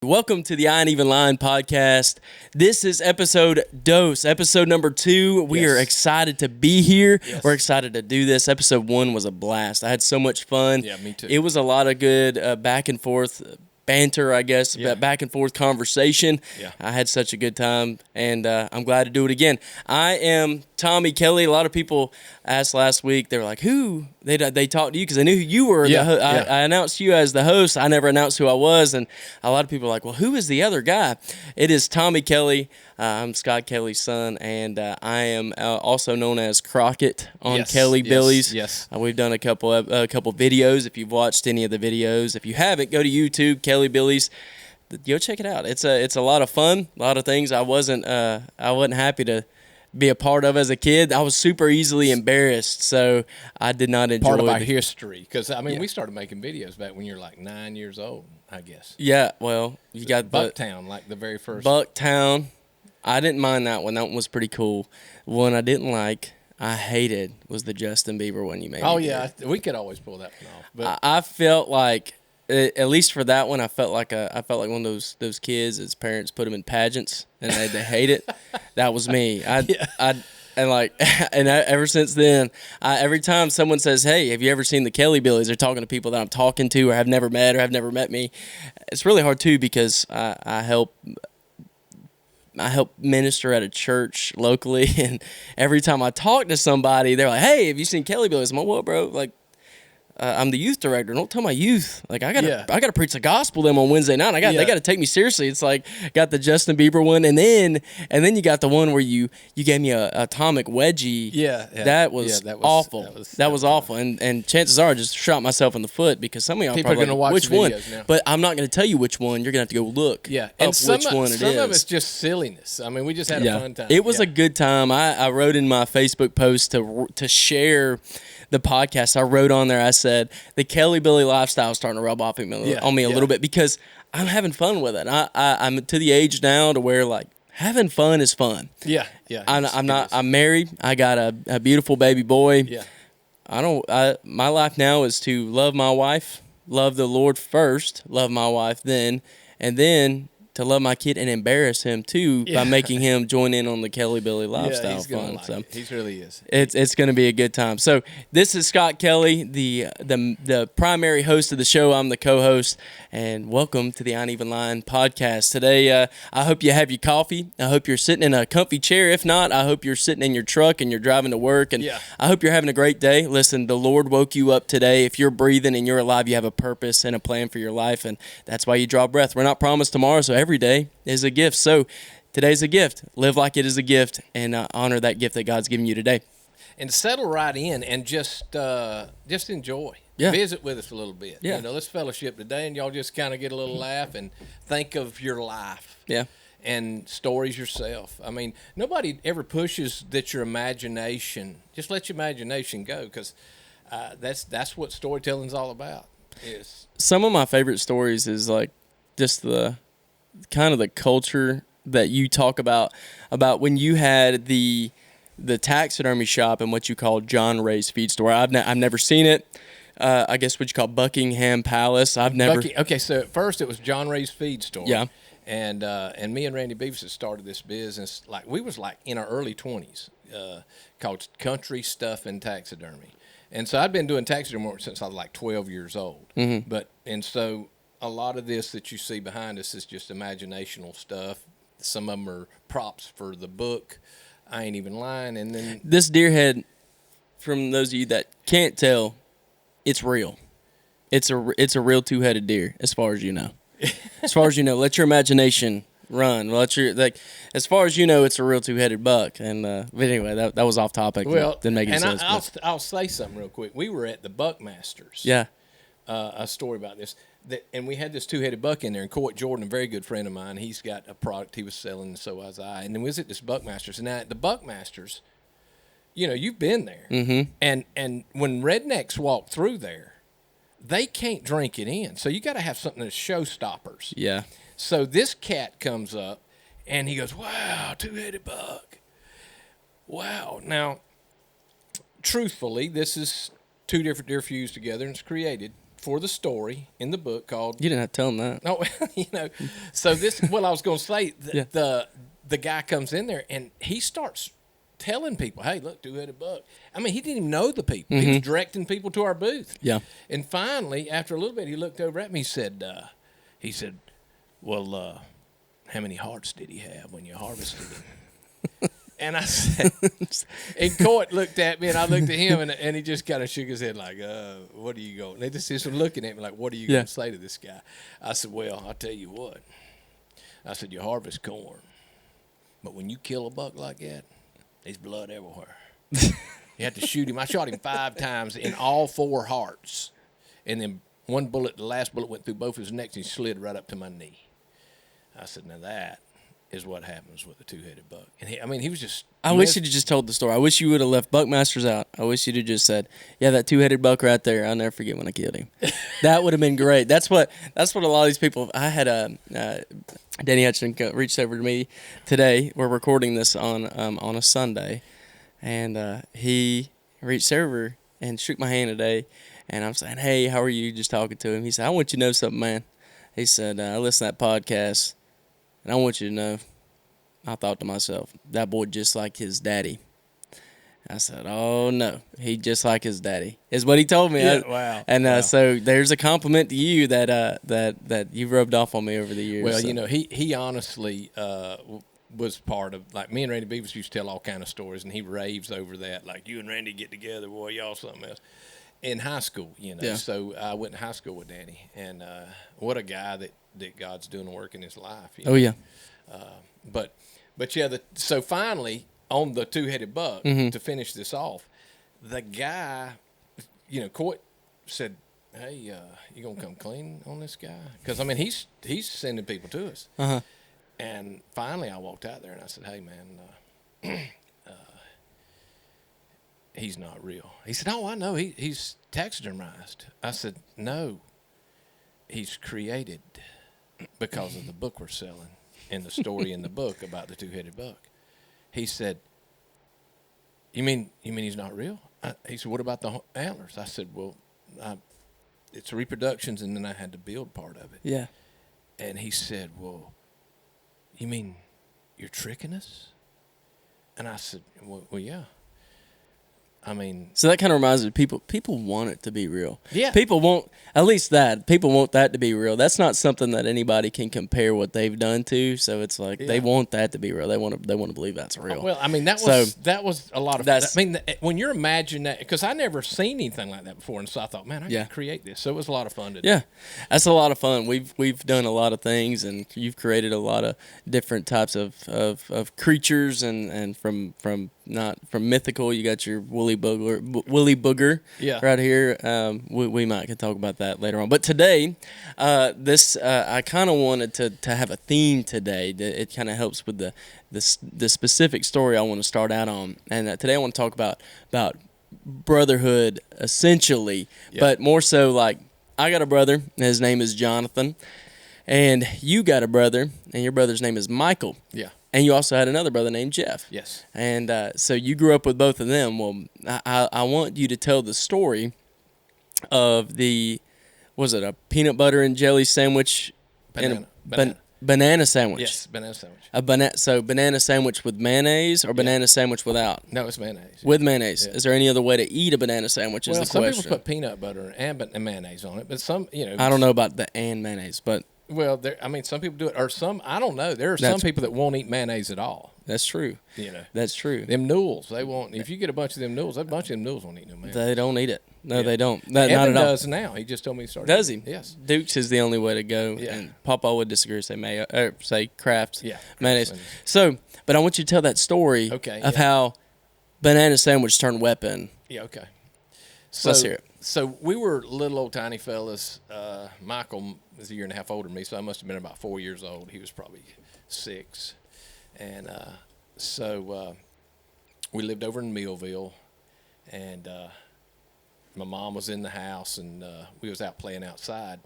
Welcome to the I Ain't Even Lyin podcast. This is episode number 2. We are excited to be here. Yes. We're excited to do this. Episode 1 was a blast. I had so much fun. Yeah, me too. It was a lot of good back and forth banter, I guess, back and forth conversation. Yeah. I had such a good time, and I'm glad to do it again. I am Tommy Kelly. A lot of people asked last week, they were like, who? They talked to you because I knew who you were. I announced you as the host. I never announced who I was, and a lot of people are like, well, who is the other guy? It is Tommy Kelly. I'm Scott Kelly's son, and I am also known as Crockett on Kelly Billies. Yes. We've done a couple videos. If you've watched any of the videos, if you haven't, go to YouTube, Kelly Billies. Go check it out. It's a lot of fun. A lot of things I wasn't happy to be a part of as a kid. I was super easily embarrassed, so I did not enjoy part of our history. Because we started making videos back when you were like 9 years old, I guess. Yeah, well, you got Bucktown, like the very first. Bucktown. I didn't mind that one. That one was pretty cool. One I didn't like, I hated, was the Justin Bieber one you made. Oh, yeah. We could always pull that one off. But I felt like, at least for that one, I felt like one of those kids, his parents put him in pageants, and they hate it. That was me. Ever since then, every time someone says, hey, have you ever seen the Kelly Billies? They're talking to people that I'm talking to or have never met or have never met me. It's really hard, too, because I help minister at a church locally, and every time I talk to somebody, they're like, hey, have you seen Kelly Billies? I'm like, what, bro? Like, I'm the youth director. Don't tell my youth. Like, I gotta preach the gospel to them on Wednesday night. They gotta take me seriously. It's like, got the Justin Bieber one, and then you got the one where you gave me a atomic wedgie. Yeah. That was awful. That was awful. And chances are I just shot myself in the foot, because some of y'all people are gonna watch which the one. Now. But I'm not gonna tell you which one. You're gonna have to go look. Yeah. And which one it is. Some of it's just silliness. We just had a fun time. It was a good time. I wrote in my Facebook post to share the podcast. I wrote on there, I said, the Kelly Billy lifestyle is starting to rub off on me a little bit, because I'm having fun with it. I'm to the age now to where, like, having fun is fun. Yeah. I'm married. I got a beautiful baby boy. Yeah. My life now is to love my wife, love the Lord first, love my wife then, and then to love my kid and embarrass him too by making him join in on the Kelly Billy lifestyle fun. So he really is. It's going to be a good time. So this is Scott Kelly, the primary host of the show. I'm the co-host, and welcome to the I Ain't Even Lyin podcast. Today, I hope you have your coffee. I hope you're sitting in a comfy chair. If not, I hope you're sitting in your truck and you're driving to work. And I hope you're having a great day. Listen, the Lord woke you up today. If you're breathing and you're alive, you have a purpose and a plan for your life, and that's why you draw breath. We're not promised tomorrow, so every day is a gift. So today's a gift. Live like it is a gift, and honor that gift that God's given you today. And settle right in and just enjoy. Yeah. Visit with us a little bit. Yeah. Let's fellowship today, and y'all just kind of get a little laugh and think of your life. Yeah. And stories yourself. Nobody ever pushes that your imagination. Just let your imagination go, because that's what storytelling's all about. Some of my favorite stories is like just the kind of the culture that you talk about when you had the taxidermy shop and what you call John Ray's Feed Store. I've never seen it. I guess what you call Buckingham Palace. I've never. Okay, so at first it was John Ray's Feed Store. Yeah. And me and Randy Beavis had started this business we was in our early 20s, called Country Stuff and Taxidermy. And so I'd been doing taxidermy work since I was like 12 years old. Mm-hmm. And so a lot of this that you see behind us is just imaginational stuff. Some of them are props for the book, I Ain't Even Lyin. And then this deer head, from those of you that can't tell, it's real. It's a real two-headed deer, as far as you know. As far as you know, let your imagination run. As far as you know, it's a real two-headed buck. And but anyway, that was off topic. Well, didn't make any sense. I'll say something real quick. We were at the Buckmasters. Yeah. A story about this. And we had this two-headed buck in there, and Court Jordan, a very good friend of mine, he's got a product he was selling, and so was I. And then we was at this Buckmasters. And now at the Buckmasters, you've been there. Mm-hmm. And when rednecks walk through there, they can't drink it in. So you got to have something that's showstoppers. Yeah. So this cat comes up, and he goes, wow, two-headed buck. Wow. Now, truthfully, this is two different deer fused together, and it's created for the story in the book called. You didn't have to tell him that. No, So this. Well, I was going to say the guy comes in there and he starts telling people, "Hey, look, two-headed buck." I mean, he didn't even know the people. He was directing people to our booth. Yeah. And finally, after a little bit, he looked over at me. He said, "Well, how many hearts did he have when you harvested him?" And I said, and Court looked at me, and I looked at him, and he just kind of shook his head like, "What are you going?" They just looking at me like, "What are you going to say to this guy?" I said, "Well, I'll tell you what." I said, "You harvest corn, but when you kill a buck like that, there's blood everywhere. You have to shoot him." I shot him 5 times in all 4 hearts, and then one bullet, the last bullet, went through both his necks and slid right up to my knee. I said, "Now that is what happens with a two-headed buck." And he was just. I wish you'd have just told the story. I wish you would have left Buckmasters out. I wish you'd have just said, "Yeah, that two-headed buck right there. I'll never forget when I killed him." That would have been great. That's what a lot of these people. I had Danny Hutchin reached over to me today. We're recording this on a Sunday, and he reached over and shook my hand today. And I'm saying, "Hey, how are you?" Just talking to him. He said, "I want you to know something, man." He said, "I listen to that podcast, and I want you to know." I thought to myself, that boy just like his daddy. I said, "Oh no, he just like his daddy," is what he told me. Yeah, wow. And wow. So there's a compliment to you that you've rubbed off on me over the years. Well, so. he honestly was part of, like, me and Randy Beavis used to tell all kind of stories, and he raves over that. Like, you and Randy get together, boy, y'all something else. In high school, Yeah. So I went to high school with Danny, and what a guy that God's doing work in his life. Oh yeah. But yeah, so finally on the two-headed buck, to finish this off, the guy, Court said, "Hey, you gonna come clean on this guy?" Because I mean, he's sending people to us. Uh-huh. And finally, I walked out there and I said, "Hey, man, he's not real." He said, "Oh, I know. He's taxidermized." I said, "No, he's created because of the book we're selling and the story in the book about the two-headed buck." He said, "You mean he's not real?" He said, "What about the antlers?" I said, "Well, it's reproductions, and then I had to build part of it." Yeah. And he said, "Well, you mean you're tricking us?" And I said, well, yeah. I mean, So that kind of reminds me, people want it to be real. Yeah. People want, at least that, people want that to be real. That's not something that anybody can compare what they've done to. So it's like they want that to be real. They want to believe that's real. well, I mean, that was a lot of. I mean, when you're imagining that, because I never seen anything like that before, and so I thought, man, I can create this. So it was a lot of fun to do. Yeah, that's a lot of fun. We've done a lot of things, and you've created a lot of different types of creatures, and from mythical, you got your Whooly Booger right here. We might can talk about that later on. But today, I kind of wanted to have a theme today. It kind of helps with the specific story I want to start out on. And today I want to talk about brotherhood, essentially, but more so like I got a brother, and his name is Jonathan, and you got a brother, and your brother's name is Michael. Yeah. And you also had another brother named Jeff. Yes. And so you grew up with both of them. Well, I want you to tell the story of was it a peanut butter and jelly sandwich? Banana sandwich. Yes, banana sandwich. So banana sandwich with mayonnaise or banana sandwich without? No, it's mayonnaise. With mayonnaise. Yeah. Is there any other way to eat a banana sandwich is the question. Some people put peanut butter and mayonnaise on it, but some, I don't know about the and mayonnaise, but... Well, some people do it, or some, I don't know. There are some people that won't eat mayonnaise at all. That's true. That's true. Them noodles, they won't. If you get a bunch of them noodles, a bunch of them noodles won't eat no mayonnaise. They don't eat it. No, they don't. Evan not at all. does now. He just told me he started. Does he? Yes. Duke's is the only way to go. Yeah. And Papa would disagree, say Kraft mayonnaise. Mayonnaise. So, but I want you to tell that story of how banana sandwich turned weapon. Yeah, okay. So, let's hear it. So we were little old tiny fellas. Michael was a year and a half older than me, so I must have been about 4 years old. He was probably 6. And so we lived over in Millville, and my mom was in the house, and we was out playing outside.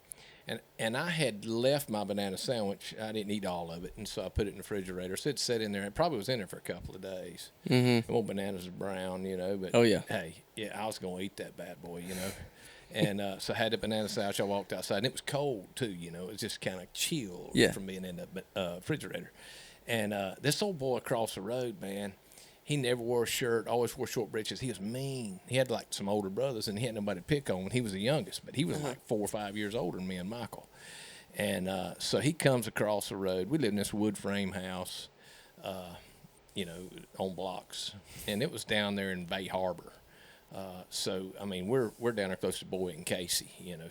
And I had left my banana sandwich. I didn't eat all of it, and so I put it in the refrigerator. So it sat in there. It probably was in there for a couple of days. Mm-hmm. Well, bananas are brown, but oh yeah, hey, I was gonna eat that bad boy, And so I had the banana sandwich. I walked outside, and it was cold too. You know, it was just kind of chill from being in the refrigerator. And this old boy across the road, man, he never wore a shirt, always wore short breeches. He was mean. He had like some older brothers, and he had nobody to pick on when he was the youngest. But he was like 4 or 5 years older than me and Michael. And so he comes across the road. We lived in this wood frame house, you know, on blocks, and it was down there in Bay Harbor. So I mean, we're down there close to Boyd and Casey, you know.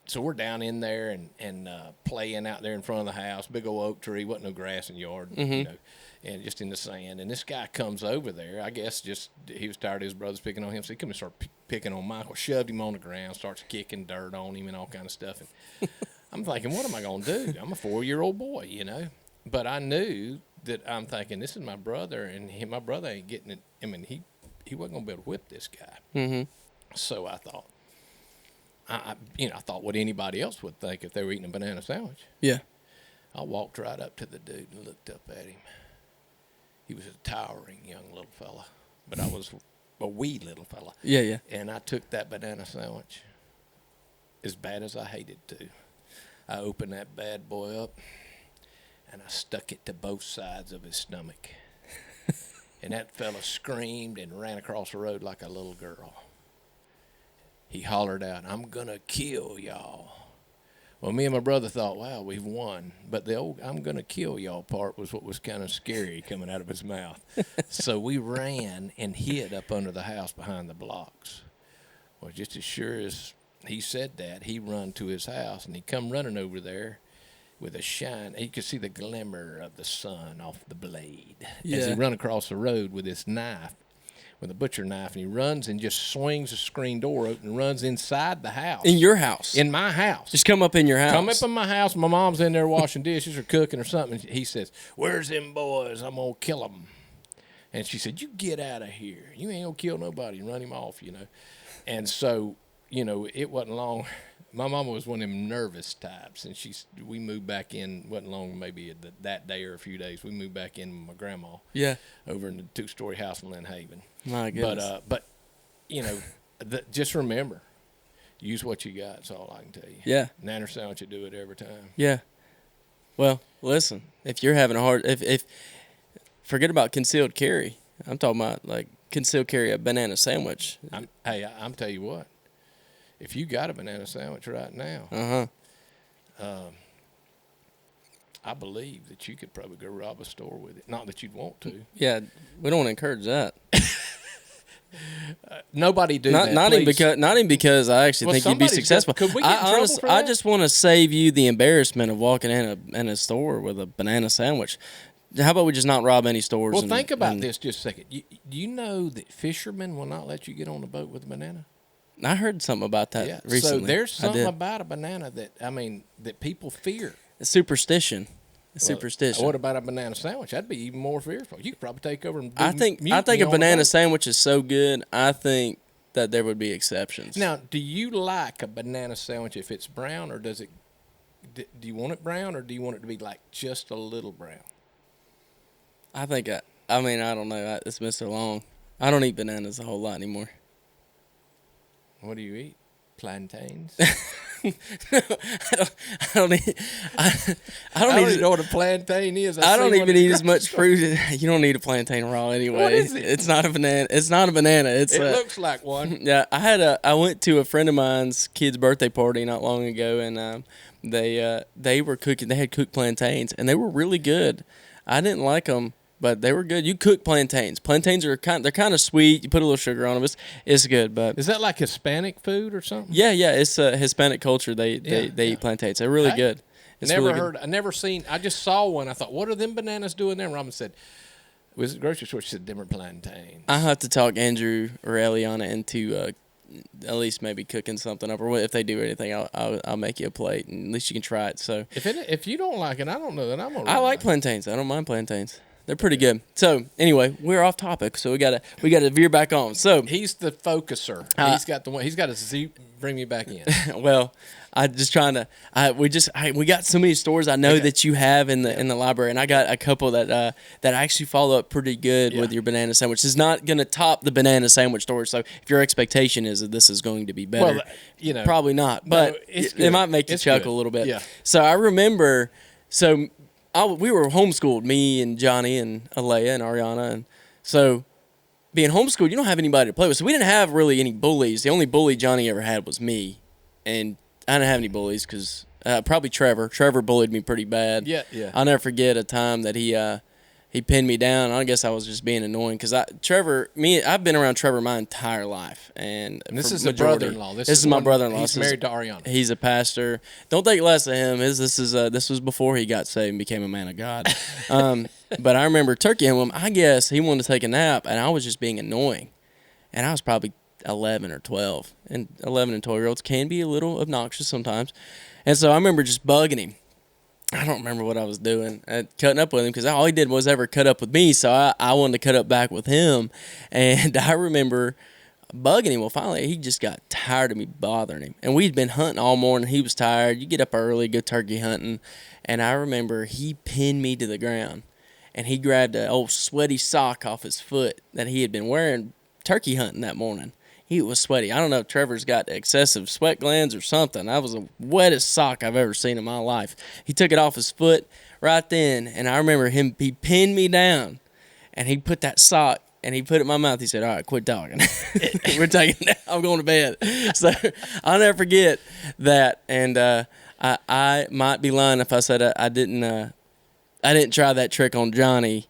So we're down in there and playing out there in front of the house. Big old oak tree, wasn't no grass in the yard, you know, and just in the sand. And this guy comes over there. I guess just he was tired of his brothers picking on him, so he come and started picking on Michael. Shoved him on the ground, starts kicking dirt on him and all kind of stuff. And I'm thinking, what am I gonna do? I'm a 4-year-old boy, you know. But I knew that I'm thinking, this is my brother, and my brother ain't getting it. I mean, he wasn't gonna be able to whip this guy. So I thought, I thought what anybody else would think if they were eating a banana sandwich. Yeah. I walked right up to the dude and looked up at him. He was a towering young little fella, but I was a wee little fella. Yeah, yeah. And I took that banana sandwich, as bad as I hated to. I opened that bad boy up, and I stuck it to both sides of his stomach. And that fella screamed and ran across the road like a little girl. He hollered out, "I'm gonna kill y'all." Well, me and my brother thought, wow, we've won. But the old "I'm gonna kill y'all" part was what was kind of scary coming out of his mouth. So we ran and hid up under the house behind the blocks. Well, just as sure as he said that, he run to his house, and he come running over there with a shine. You could see the glimmer of the sun off the blade as he run across the road with this knife, with a butcher knife, and he runs and just swings the screen door open and runs inside the house. In your house? In my house. Just come up in your house? Come up in my house. My mom's in there washing dishes or cooking or something. He says, "Where's them boys? I'm going to kill them." And she said, "You get out of here. You ain't going to kill nobody," and run him off, you know. And so, you know, it wasn't long. My mama was one of them nervous types, and we moved back in, wasn't long, maybe that day or a few days, we moved back in with my grandma. Yeah. Over in the 2-story house in Lynn Haven. My goodness. But you know, just remember, use what you got, that's all I can tell you. Yeah. Nanner sandwich will do it every time. Yeah. Well, listen, if you're having a hard, if forget about concealed carry. I'm talking about, like, concealed carry a banana sandwich. I'm tell you what. If you got a banana sandwich right now, I believe that you could probably go rob a store with it. Not that you'd want to. Yeah, we don't want to encourage that. Nobody do that. Not even because I actually think you'd be successful. Could we get in trouble for that? I just want to save you the embarrassment of walking in a store with a banana sandwich. How about we just not rob any stores? Well, think about this just a second. Do you know that fishermen will not let you get on a boat with a banana? I heard something about that recently. So there's something about a banana that people fear. It's superstition. Superstition. What about a banana sandwich? That'd be even more fearful. You could probably take over and I think a banana sandwich is so good, I think that there would be exceptions. Now, do you like a banana sandwich if it's brown, or do you want it brown, or do you want it to be like just a little brown? I think I don't know. It's been so long. I don't eat bananas a whole lot anymore. What do you eat? Plantains? I don't even know what a plantain is. I don't even eat as much fruit. You don't need a plantain raw anyway. What is it? It's not a banana. It's not a banana. It looks like one. Yeah, I went to a friend of mine's kid's birthday party not long ago, and they were cooking. They had cooked plantains, and they were really good. I didn't like them, but they were good. You cook plantains. Plantains are they're kind of sweet. You put a little sugar on them. It's good. But is that like Hispanic food or something? Yeah. It's a Hispanic culture. They eat plantains. They're really good. It's never really heard. Good. I never seen. I just saw one. I thought, what are them bananas doing there? And Robin said, was it grocery store? She said, them are plantains. I have to talk Andrew or Eliana into at least maybe cooking something up, or if they do anything, I'll make you a plate, and at least you can try it. So if you don't like it, I don't know that I'm gonna. I like plantains. I don't mind plantains. They're pretty good. So anyway, we're off topic, so we gotta veer back on. So He's the focuser. He's got the one. He's got to bring me back in. well, I just trying to. We got so many stories I know that you have in the library, and I got a couple that actually follow up pretty good with your banana sandwich. It's not going to top the banana sandwich story. So if your expectation is that this is going to be better, probably not. But it might make you chuckle a little bit. Yeah. So I remember. So we were homeschooled, me and Johnny and Alea and Ariana, and so. Being homeschooled, you don't have anybody to play with. So we didn't have really any bullies. The only bully Johnny ever had was me. And I didn't have any bullies because probably Trevor. Trevor bullied me pretty bad. Yeah. I'll never forget a time that he pinned me down. I guess I was just being annoying because I've been around Trevor my entire life. And this is a brother-in-law. This is my brother-in-law. He's married to Ariana. He's a pastor. Don't think less of him. This was before he got saved and became a man of God. But I remember Turkey and him. I guess he wanted to take a nap, and I was just being annoying. And I was probably 11 or 12. And 11 and 12-year-olds can be a little obnoxious sometimes. And so I remember just bugging him. I don't remember what I was doing, cutting up with him, because all he did was ever cut up with me, so I wanted to cut up back with him. And I remember bugging him. Well, finally, he just got tired of me bothering him. And we'd been hunting all morning. He was tired. You get up early, go turkey hunting. And I remember he pinned me to the ground. And he grabbed an old sweaty sock off his foot that he had been wearing turkey hunting that morning. He was sweaty. I don't know if Trevor's got excessive sweat glands or something. That was the wettest sock I've ever seen in my life. He took it off his foot right then, and I remember he pinned me down, and he put that sock, and he put it in my mouth. He said, "All right, quit talking. We're taking it. I'm going to bed." So I'll never forget that, and I might be lying if I said I didn't try that trick on Johnny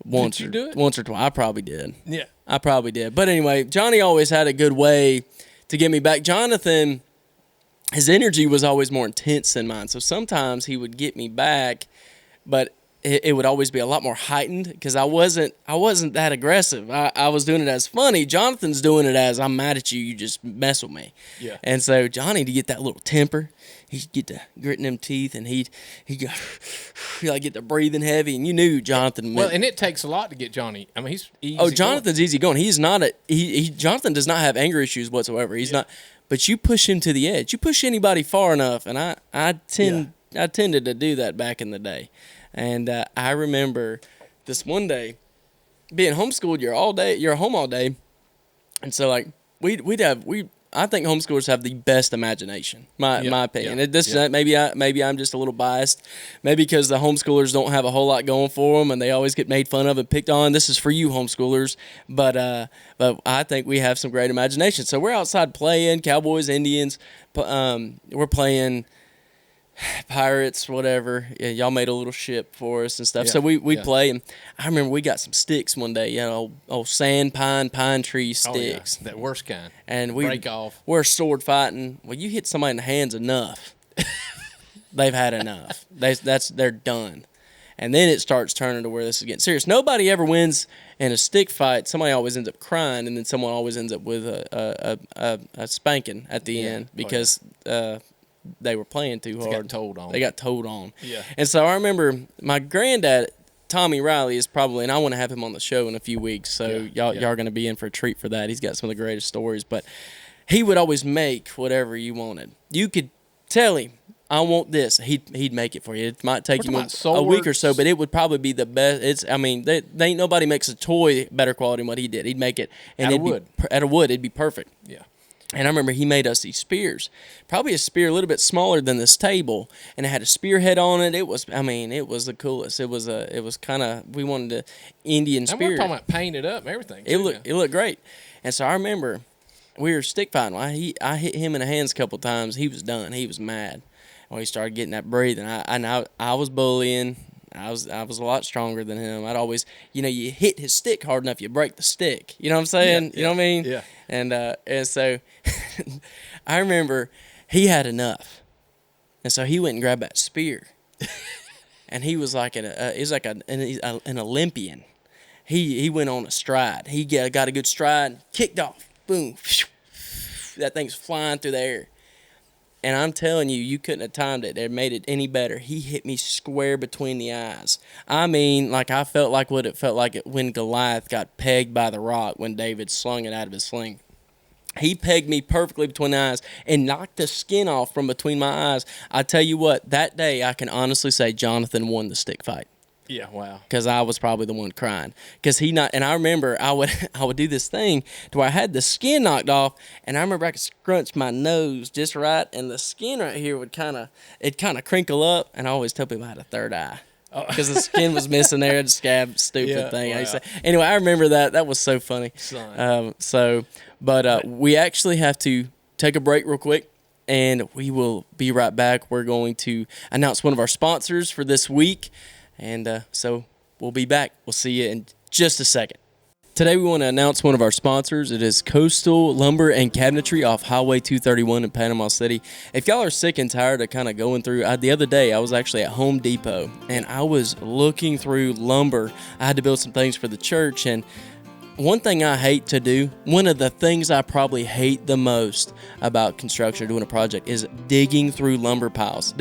once. Did you do it? Once or twice. I probably did. Yeah. I probably did. But anyway, Johnny always had a good way to get me back. Jonathan, his energy was always more intense than mine. So sometimes he would get me back, but it would always be a lot more heightened because I wasn't that aggressive. I was doing it as funny. Jonathan's doing it as I'm mad at you. You just mess with me. Yeah. And so Johnny, to get that little temper, he'd get to gritting them teeth, and he'd like get to breathing heavy, and you knew Jonathan. Well, and it takes a lot to get Johnny. I mean, he's easy. Oh, Jonathan's easy going. He's not Jonathan does not have anger issues whatsoever. He's not. But you push him to the edge. You push anybody far enough, and I tended to do that back in the day. And I remember this one day being homeschooled. You're home all day, and so like I think homeschoolers have the best imagination. My opinion. Maybe I'm just a little biased. Maybe because the homeschoolers don't have a whole lot going for them, and they always get made fun of and picked on. This is for you, homeschoolers. But I think we have some great imagination. So we're outside playing Cowboys, Indians. We're playing Pirates, whatever. Yeah, y'all made a little ship for us and stuff. Yeah, so we play, and I remember we got some sticks one day, old sand pine tree sticks. Oh, yeah. That worst kind. And break off. We're sword fighting. Well, you hit somebody in the hands enough, they've had enough. They're done. And then it starts turning to where this is getting serious. Nobody ever wins in a stick fight. Somebody always ends up crying, and then someone always ends up with a spanking at the end because they were playing too hard. They got told on. Yeah. And so I remember my granddad, Tommy Riley, is probably, and I want to have him on the show in a few weeks, so y'all are going to be in for a treat for that. He's got some of the greatest stories, but he would always make whatever you wanted. You could tell him, I want this. He'd make it for you. It might take him a week or so, but it would probably be the best. They ain't nobody makes a toy better quality than what he did. He'd make it, and out of wood, it'd be perfect. Yeah. And I remember he made us these spears, probably a spear a little bit smaller than this table, and it had a spearhead on it. It was the coolest. It was kind of, we wanted to Indian spear. And we're talking about painted up and everything. It looked great. And so I remember we were stick fighting. I hit him in the hands a couple times. He was done. He was mad. When he started getting that breathing, I was bullying. I was a lot stronger than him. I'd always, you hit his stick hard enough, you break the stick. You know what I'm saying? Yeah, you know what I mean? Yeah. And so I remember he had enough, and so he went and grabbed that spear, and he was like an Olympian. He went on a stride. He got a good stride, kicked off, boom, that thing's flying through the air. And I'm telling you, you couldn't have timed it or made it any better. He hit me square between the eyes. I mean, like I felt like what it felt like when Goliath got pegged by the rock when David slung it out of his sling. He pegged me perfectly between the eyes and knocked the skin off from between my eyes. I tell you what, that day I can honestly say Jonathan won the stick fight. Yeah, wow. Because I was probably the one crying. And I remember I would do this thing to where I had the skin knocked off, and I remember I could scrunch my nose just right, and the skin right here would kind of crinkle up, and I always tell people I had a third eye. Because the skin was missing there, the scab, stupid thing. Wow. Anyway, I remember that. That was so funny. Son. We actually have to take a break real quick, and we will be right back. We're going to announce one of our sponsors for this week. And so we'll be back. We'll see you in just a second. Today we want to announce one of our sponsors. It is Coastal Lumber and Cabinetry off Highway 231 in Panama City. If y'all are sick and tired of kind of going through, the other day I was actually at Home Depot and I was looking through lumber. I had to build some things for the church, and one thing I hate to do, one of the things I probably hate the most about construction or doing a project is digging through lumber piles.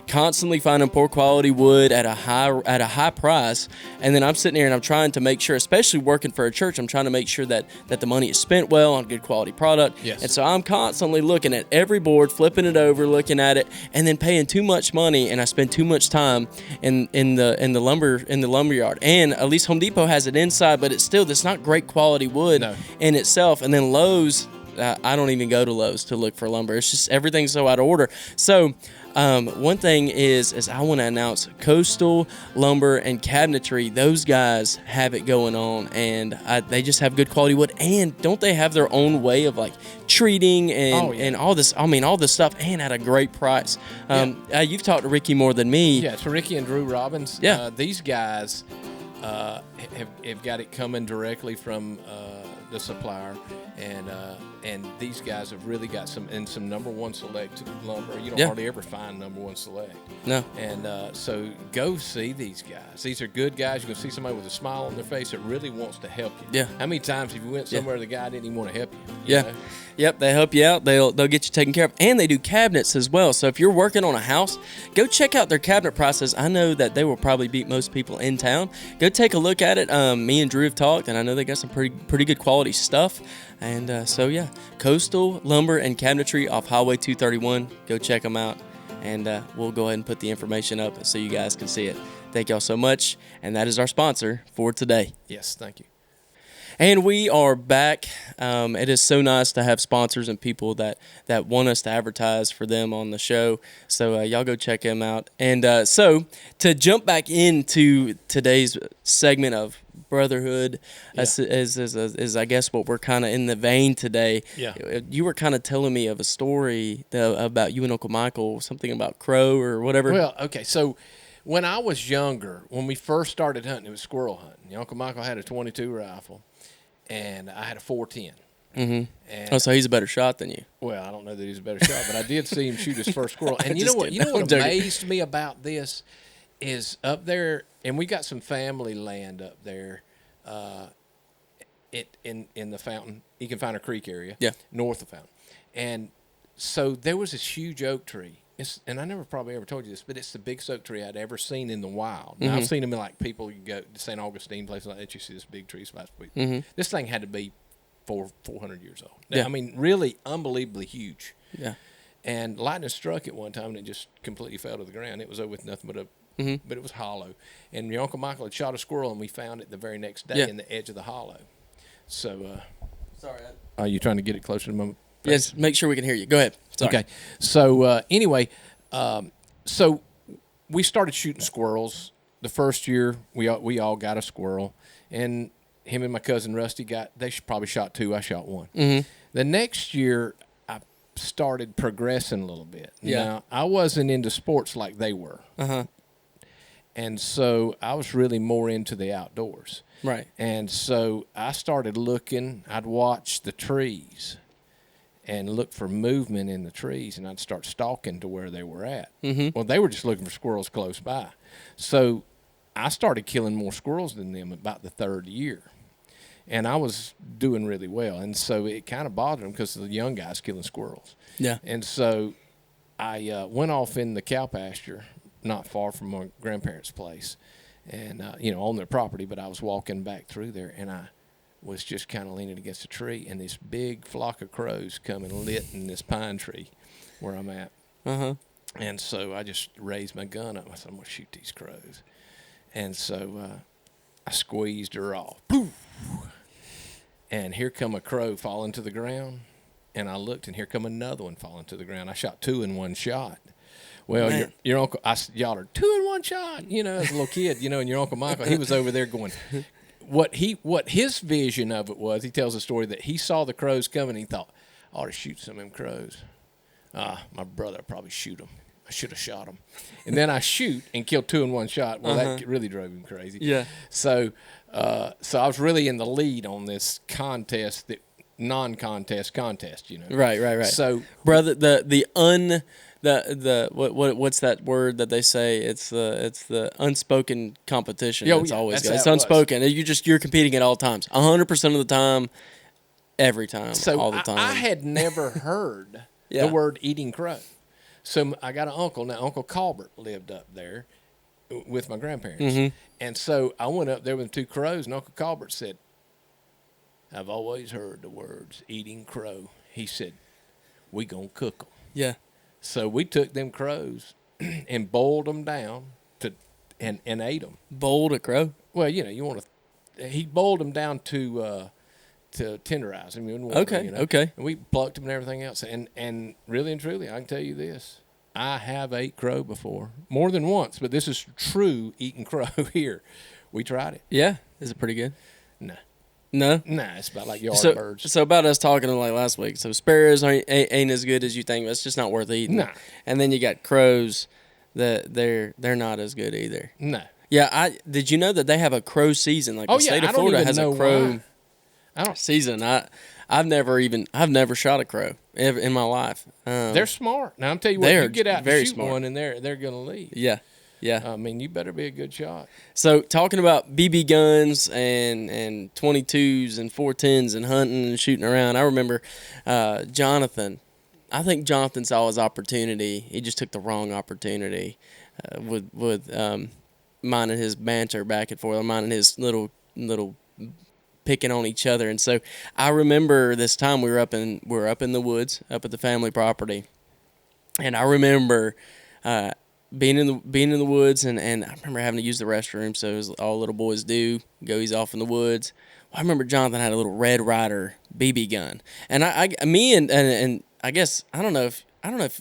Constantly finding poor quality wood at a high price, and then I'm sitting here and I'm trying to make sure, especially working for a church, I'm trying to make sure that the money is spent well on good quality product. Yes. And so I'm constantly looking at every board, flipping it over, looking at it, and then paying too much money, and I spend too much time in the lumber yard. And at least Home Depot has it inside, but it's not great quality wood in itself. And then Lowe's, I don't even go to Lowe's to look for lumber. It's just everything's so out of order. So one thing is I want to announce Coastal Lumber and Cabinetry. Those guys have it going on, and they just have good quality wood. And don't they have their own way of like treating and all this? I mean, all this stuff, and at a great price. You've talked to Ricky more than me. Yeah, it's Ricky and Drew Robbins. Yeah, these guys have got it coming directly from the supplier, and these guys have really got some number one select lumber. You don't hardly ever find number one select. No. And so go see these guys. These are good guys. You're gonna see somebody with a smile on their face that really wants to help you. Yeah. How many times have you went somewhere the guy didn't even want to help you? Yeah. know? Yep, they help you out. They'll get you taken care of, and they do cabinets as well. So if you're working on a house, go check out their cabinet prices. I know that they will probably beat most people in town. Go take a look at it. Me and Drew have talked, and I know they got some pretty good quality stuff. And Coastal Lumber and Cabinetry off Highway 231. Go check them out, and we'll go ahead and put the information up so you guys can see it. Thank y'all so much, and that is our sponsor for today. Yes, thank you. And we are back. It is so nice to have sponsors and people that want us to advertise for them on the show. So y'all go check them out. And so to jump back into today's segment of Brotherhood, is I guess what we're kind of in the vein today. Yeah. You were kind of telling me of a story about you and Uncle Michael, something about crow or whatever. Well, okay, so when I was younger, when we first started hunting, it was squirrel hunting. Uncle Michael had a .22 rifle, and I had a 410. Mm-hmm. And, so he's a better shot than you. Well, I don't know that he's a better shot, but I did see him shoot his first squirrel. And you know what I'm joking. amazed me about this is up there, and we got some family land up there, in the Fountain, Econfiner Creek area, north of Fountain. And so there was this huge oak tree. And I never probably ever told you this, but it's the biggest oak tree I'd ever seen in the wild. Now, I've seen them in like people you go to St. Augustine, places like that. You see this big tree. This thing had to be 400 years old. Yeah. I mean, really unbelievably huge. Yeah. And lightning struck it one time, and it just completely fell to the ground. It was over with nothing but but it was hollow. And your Uncle Michael had shot a squirrel, and we found it the very next day in the edge of the hollow. So, sorry. Are you trying to get it closer to my face? Yes, make sure we can hear you. Go ahead. Sorry. Okay. So, anyway, so we started shooting squirrels. The first year, we all got a squirrel, and him and my cousin Rusty probably shot 2. I shot 1. Mm-hmm. The next year, I started progressing a little bit. Yeah. Now, I wasn't into sports like they were. Uh-huh. And so I was really more into the outdoors. Right. And so I started looking. I'd watch the trees and look for movement in the trees, and I'd start stalking to where they were at. Mm-hmm. Well, they were just looking for squirrels close by. So I started killing more squirrels than them about the third year. And I was doing really well. And so it kind of bothered him because the young guys killing squirrels. Yeah. And so I went off in the cow pasture not far from my grandparents' place and, on their property. But I was walking back through there, and I was just kind of leaning against a tree. And this big flock of crows come and lit in this pine tree where I'm at. Uh-huh. And so I just raised my gun up. I said, I'm going to shoot these crows. And so I squeezed her off. Poof! And here come a crow falling to the ground. And I looked, and here come another one falling to the ground. I shot 2 in one shot. Well, your uncle, I yelled, 2 in one shot, as a little kid, and your Uncle Michael, he was over there going, what his vision of it was, he tells a story that he saw the crows coming, and he thought, I ought to shoot some of them crows. My brother would probably shoot them. I should have shot him. And then I shoot and kill 2 in one shot. Well, that really drove him crazy. Yeah. So I was really in the lead on this contest, non-contest contest, Right. So, brother, what's that word that they say? It's the unspoken competition. Yeah, it's always that's it's how it was. unspoken. You're competing at all times, 100% of the time, every time, so all the time. I had never heard Yeah. the word eating crow. So I got an uncle. Now, Uncle Colbert lived up there with my grandparents. Mm-hmm. And so I went up there with 2 crows, and Uncle Colbert said, I've always heard the words eating crow. He said, we gonna cook them. Yeah. So we took them crows and boiled them down and ate them. Boiled a crow? Well, he boiled them down to tenderize them in water. Okay. And we plucked them and everything else. And really and truly, I can tell you this. I have ate crow before. More than once, but this is true eating crow here. We tried it. Yeah. Is it pretty good? No, No? it's about like yard birds. So about us talking like last week. So sparrows ain't as good as you think. It's just not worth eating. No. And then you got crows that they're not as good either. No. Yeah, did you know that they have a crow season? Like the state of Florida has a crow season. I've never shot a crow in my life. They're smart. Now I'm telling you what, you get out and shoot one, and they're gonna leave. Yeah. I mean, you better be a good shot. So talking about BB guns and 22s and 410s and hunting and shooting around, I remember Jonathan. I think Jonathan saw his opportunity. He just took the wrong opportunity with minding his banter back and forth, minding his little picking on each other. And so I remember this time we were up in the woods, up at the family property, and I remember being in the woods, and I remember having to use the restroom. So as all little boys do, go ease off in the woods. Well, I remember Jonathan had a little Red Ryder BB gun, and and I guess I don't know if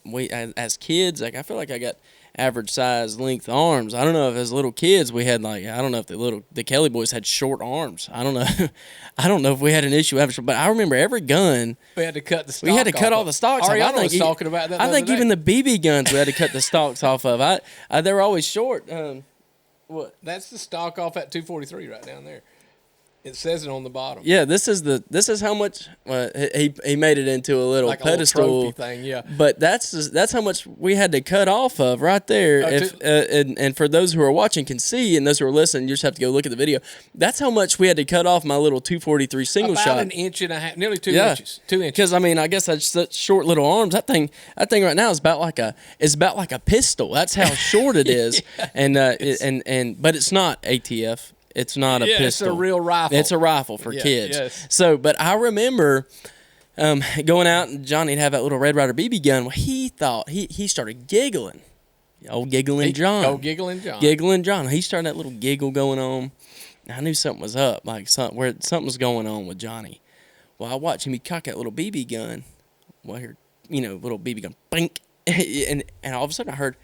we as kids, like I feel like I got average size length arms. I don't know if as little kids we had I don't know if the Kelly boys had short arms. I don't know. I don't know if we had an issue with but I remember every gun we had to cut the stock. We had to cut all the stocks off. Ariana was talking about that. I think even the BB guns we had to cut the stalks off of. They were always short. What? That's the stock off at 243 right down there. It says it on the bottom. Yeah, this is how much he made it into a little like pedestal a little trophy thing. Yeah, but that's how much we had to cut off of right there. And for those who are watching can see, and those who are listening, you just have to go look at the video. That's how much we had to cut off my little 243 single about shot. About an inch and a half, nearly 2 inches. 2 inches. Because I guess that's such short little arms. That thing right now is about like a pistol. That's how short it is. And but it's not ATF. It's not a pistol. It's a real rifle. It's a rifle for kids. Yes. So, but I remember going out, and Johnny'd have that little Red Ryder BB gun. Well, he thought, he started giggling. Old Giggling John. Giggling John. He started that little giggle going on. I knew something was up, something was going on with Johnny. Well, I watched him. He cock that little BB gun. Well, here, little BB gun, blink. and all of a sudden I heard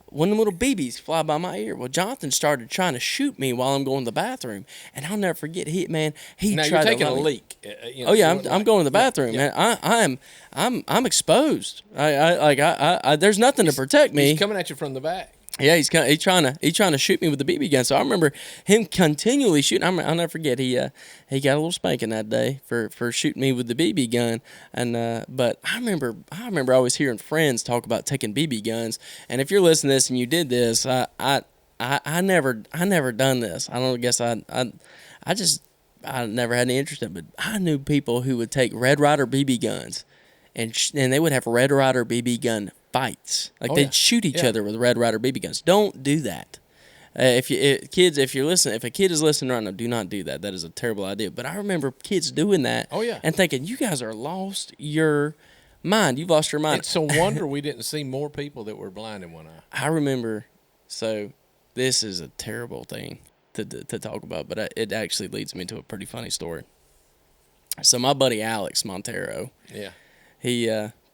one of the little BBs fly by my ear. Well, Jonathan started trying to shoot me while I'm going to the bathroom, and I'll never forget. He now tried you're taking to a leak. I'm going to the bathroom, man. I'm exposed. There's nothing to protect me. He's coming at you from the back. Yeah, he's trying to shoot me with the BB gun. So I remember him continually shooting. I'll never forget. He got a little spanking that day for shooting me with the BB gun. And but I remember always hearing friends talk about taking BB guns. And if you're listening to this and you did this, I never done this. I don't guess I I never had any interest in it, but I knew people who would take Red Ryder BB guns and they would have Red Ryder BB gun fights. Like they'd shoot each other with Red Ryder BB guns. Don't do that. Kids, if you're listening, if a kid is listening right now, do not do that. That is a terrible idea. But I remember kids doing that. Oh, yeah. And thinking, you guys are lost your mind. You've lost your mind. It's a wonder we didn't see more people that were blind in one eye. I remember. So this is a terrible thing to talk about, but it actually leads me to a pretty funny story. So my buddy Alex Montero. Yeah. He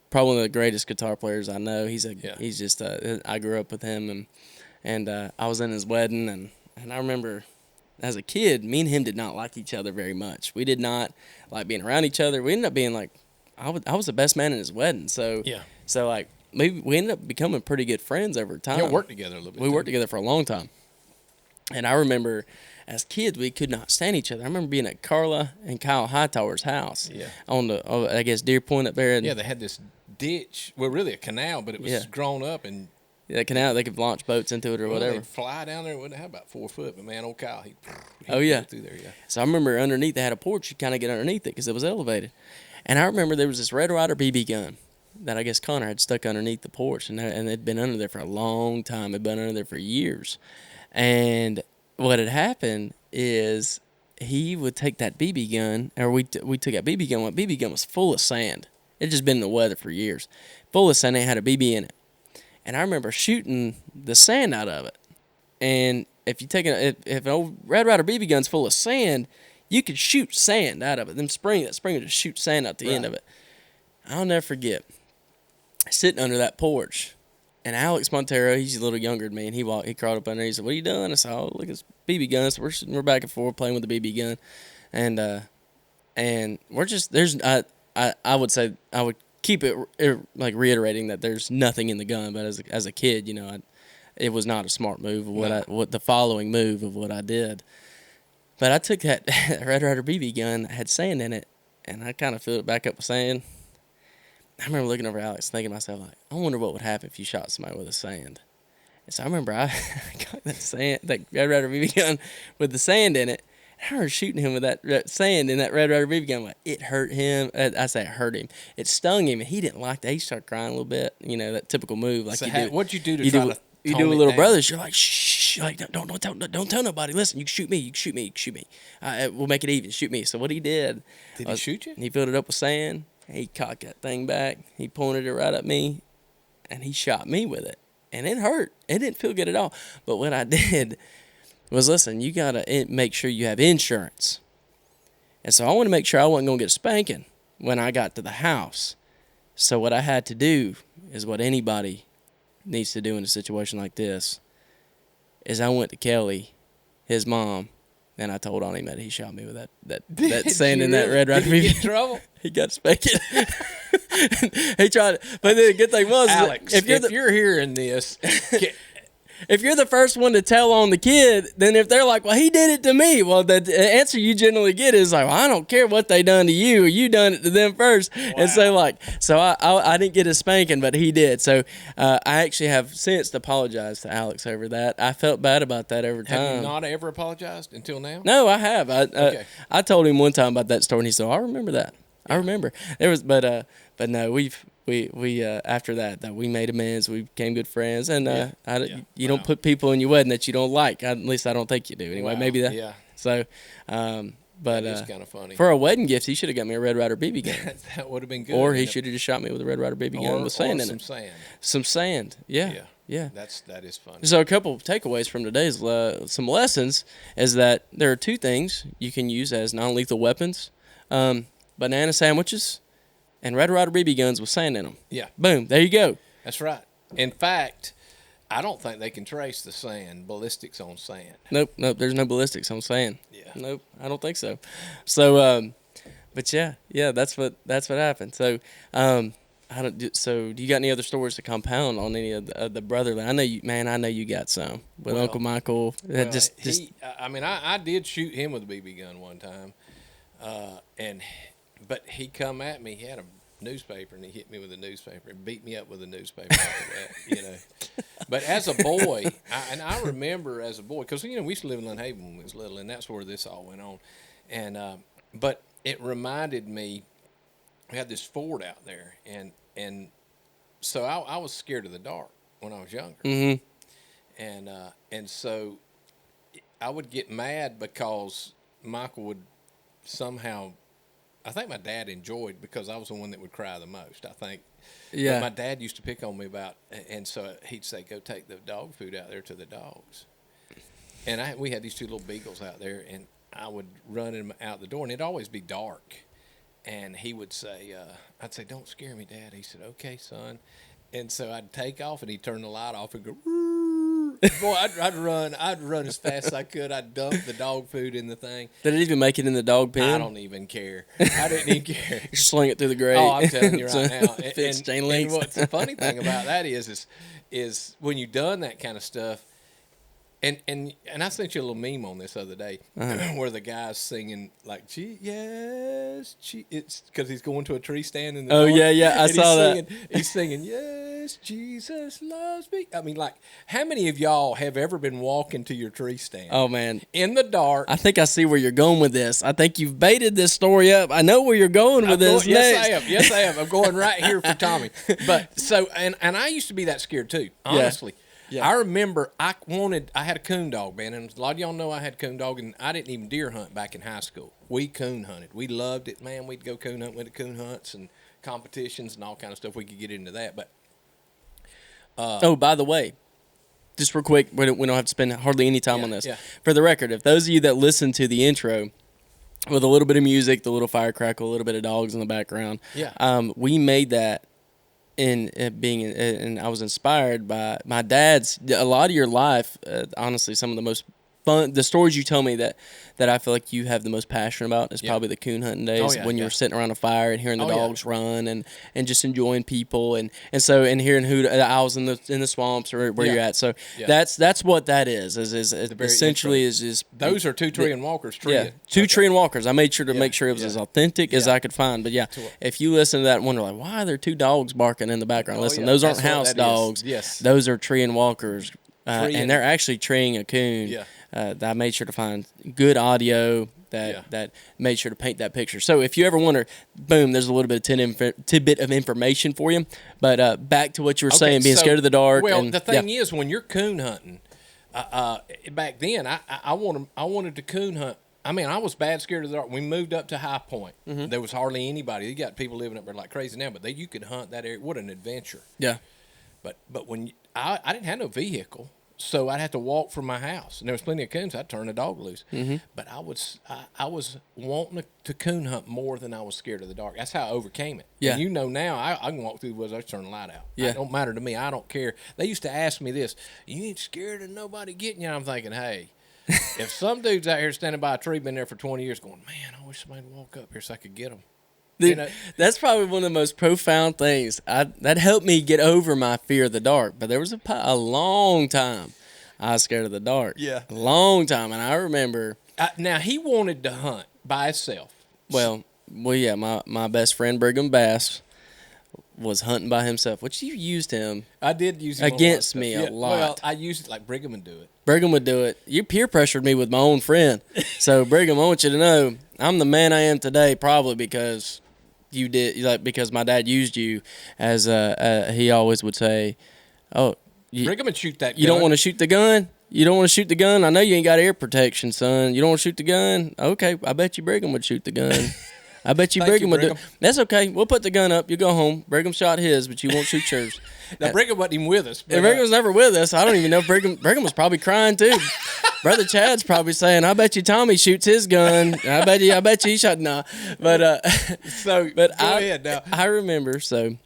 probably one of the greatest guitar players I know. He's just I grew up with him and I was in his wedding and I remember as a kid, me and him did not like each other very much. We did not like being around each other. We ended up being like I was the best man in his wedding. So like maybe we ended up becoming pretty good friends over time. You worked together a little bit. We worked together for a long time. And I remember as kids, we could not stand each other. I remember being at Carla and Kyle Hightower's house on the, I guess, Deer Point up there. Yeah, they had this ditch, well, really a canal, but it was grown up. And the canal, they could launch boats into it or whatever. They'd fly down there, it wouldn't have about 4 foot, but man, old Kyle, he'd go through there, So I remember underneath, they had a porch, you kind of get underneath it because it was elevated. And I remember there was this Red Ryder BB gun that I guess Connor had stuck underneath the porch, and it'd been under there for a long time. It'd been under there for years. And what had happened is he would take that BB gun, or we took that BB gun. That BB gun was full of sand. It had just been in the weather for years. Full of sand, it had a BB in it. And I remember shooting the sand out of it. And if you take if an old Red Ryder BB gun's full of sand, you could shoot sand out of it. That spring would just shoot sand out the end of it. I'll never forget sitting under that porch. And Alex Montero, he's a little younger than me, and he crawled up under. He said, "What are you doing?" I said, "Oh, look, it's BB guns." So we're back and forth playing with the BB gun, and we're just I would say I would keep it like reiterating that there's nothing in the gun, but as a kid, it was not a smart move of what the following move of what I did. But I took that Red Ryder BB gun that had sand in it, and I kind of filled it back up with sand. I remember looking over Alex, thinking to myself, like, I wonder what would happen if you shot somebody with a sand. And so I remember I got that Red Ryder BB gun with the sand in it. And I remember shooting him with that sand in that Red Ryder BB gun. Like, it hurt him. I say it hurt him. It stung him, and he didn't like that. He started crying a little bit. That typical move. Like so you do. What'd you do to try to you do with little brothers. You're like, shh, like don't tell nobody. Listen, you can shoot me. You can shoot me. You can shoot me. We'll make it even. Shoot me. So what he did? Did he shoot you? He filled it up with sand. He cocked that thing back. He pointed it right at me, and he shot me with it. And it hurt. It didn't feel good at all. But what I did was, listen, you got to make sure you have insurance. And so I want to make sure I wasn't going to get a spanking when I got to the house. So what I had to do is what anybody needs to do in a situation like this is I went to Kelly, his mom, and I told on him that he shot me with that sand in that Red Ryder BB. Did he get in trouble? He got spanking. He tried it. But the good thing was, Alex, if you're hearing this, if you're the first one to tell on the kid, then if they're like, well, he did it to me, well, the answer you generally get is like, well, I don't care what they done to you. You done it to them first. Wow. And so I didn't get a spanking, but he did. So I actually have since apologized to Alex over that. I felt bad about that over time. Have you not ever apologized until now? No, I have. I told him one time about that story, and he said, I remember that. I remember. There was, but no, we after that we made amends. We became good friends, and you don't put people in your wedding that you don't like. At least I don't think you do. Anyway, maybe that. Yeah. So, but it's kind of funny. For a wedding gift, he should have got me a Red Ryder BB gun. That would have been good. Or he should have just shot me with a Red Ryder BB gun with sand in it. Some sand. Yeah. Yeah. That is funny. So a couple of takeaways from today's some lessons is that there are two things you can use as non-lethal weapons: banana sandwiches and Red Ryder BB guns with sand in them. Yeah. Boom. There you go. That's right. In fact, I don't think they can trace the ballistics on sand. Nope. There's no ballistics on sand. Yeah. Nope. I don't think so. So, but yeah, that's what happened. So, So, do you got any other stories to compound on any of the Brotherhood? I know you got some with Uncle Michael. I did shoot him with a BB gun one time, but he come at me. He had a newspaper, and he hit me with a newspaper and beat me up with a newspaper after that, But as a boy, I remember as a boy, because we used to live in Lynn Haven when we was little, and that's where this all went on. And but it reminded me, we had this fort out there, and so I was scared of the dark when I was younger, and so I would get mad because Michael would somehow. I think my dad enjoyed because I was the one that would cry the most. I think. Yeah. But my dad used to pick on me about, and so he'd say, "Go take the dog food out there to the dogs." And we had these two little beagles out there, and I would run him out the door, and it'd always be dark. And he would say, I'd say, "Don't scare me, Dad." He said, "Okay, son." And so I'd take off, and he'd turn the light off and go, boy, I'd run as fast as I could. I'd dump the dog food in the thing. Did it even make it in the dog pen? I don't even care. I didn't even care. You sling it through the grate. Oh, I'm telling you right now. Chain links. And what's the funny thing about that is when you've done that kind of stuff, and I sent you a little meme on this other day where the guy's singing like, yes, it's because he's going to a tree stand in the dark. I saw that. He's singing, yes, Jesus loves me. I mean, like, how many of y'all have ever been walking to your tree stand? Oh, man. In the dark. I think I see where you're going with this. I think you've baited this story up. I know where you're going with this next. Yes, I am. I'm going right here for Tommy. But so, and I used to be that scared too, honestly. Yeah. I remember I had a coon dog, man, and a lot of y'all know I had coon dog, and I didn't even deer hunt back in high school. We coon hunted. We loved it, man. We'd go coon hunt, went to coon hunts and competitions and all kind of stuff. We could get into that, but by the way, just real quick, we don't have to spend hardly any time on this. Yeah. For the record, if those of you that listen to the intro with a little bit of music, the little firecrackle, a little bit of dogs in the background, we made that. And I was inspired by my dad's. A lot of your life, honestly, some of the most fun, the stories you tell me that I feel like you have the most passion about is probably the coon hunting days when you were sitting around a fire and hearing the dogs run and just enjoying people and hearing who the owls in the swamps or where you're at. So that's what that is essentially is those are two tree and walkers. Two tree and walkers. I made sure to make sure it was as authentic as I could find. But if you listen to that and wonder like why are there two dogs barking in the background? Listen, those aren't house dogs. Yes, those are tree and walkers, and they're actually treeing a coon. Yeah. I made sure to find good audio that made sure to paint that picture. So if you ever wonder, boom, there's a little bit of tidbit of information for you. But back to what you were saying, being scared of the dark. Well, the thing is, when you're coon hunting, back then I wanted to coon hunt. I mean, I was bad scared of the dark. We moved up to High Point. Mm-hmm. There was hardly anybody. You got people living up there like crazy now, but you could hunt that area. What an adventure! Yeah. But when I didn't have no vehicle. So I'd have to walk from my house, and there was plenty of coons. I'd turn the dog loose, but I was wanting to coon hunt more than I was scared of the dark. That's how I overcame it. Yeah, and now I can walk through the woods. I just turn the light out. Yeah, it don't matter to me. I don't care. They used to ask me this: "You ain't scared of nobody getting you?" I'm thinking, hey, if some dude's out here standing by a tree, been there for 20 years, going, man, I wish somebody would walk up here so I could get them. Dude, that's probably one of the most profound things. That helped me get over my fear of the dark. But there was a long time I was scared of the dark. Yeah. A long time. And I remember. Now, he wanted to hunt by himself. Well, yeah, my best friend, Brigham Bass, was hunting by himself, which you used him. I did use him against me a lot. Well, I used it like Brigham would do it. Brigham would do it. You peer pressured me with my own friend. So, Brigham, I want you to know, I'm the man I am today probably because you did, because my dad used you as he always would say, oh, Brigham would shoot that gun. You don't want to shoot the gun? You don't want to shoot the gun? I know you ain't got ear protection, son. You don't want to shoot the gun? Okay, I bet you Brigham would shoot the gun. I bet you Brigham would do it. That's okay. We'll put the gun up. You go home. Brigham shot his, but you won't shoot yours. Now, Brigham wasn't even with us. Brigham was never with us. I don't even know if Brigham was probably crying, too. Brother Chad's probably saying, I bet you Tommy shoots his gun. I bet you he shot. Nah. But, go ahead now. I remember, so...